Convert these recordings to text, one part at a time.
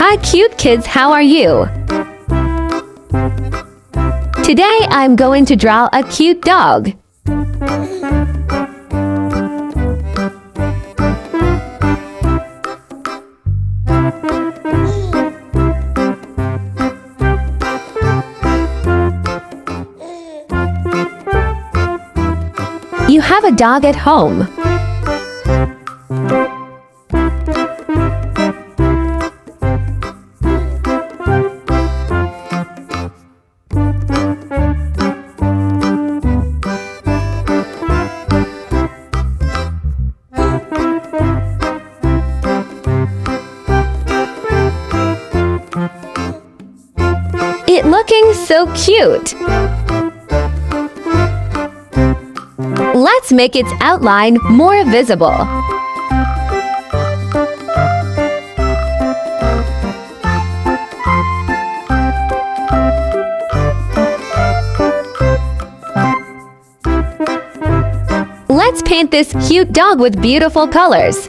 Hi cute kids, how are you? Today I'm going to draw a cute dog. You have a dog at home. It looking so cute. Let's make its outline more visible. Let's paint this cute dog with beautiful colors.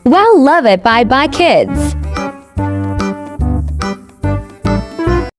Well, love it. Bye-bye, kids.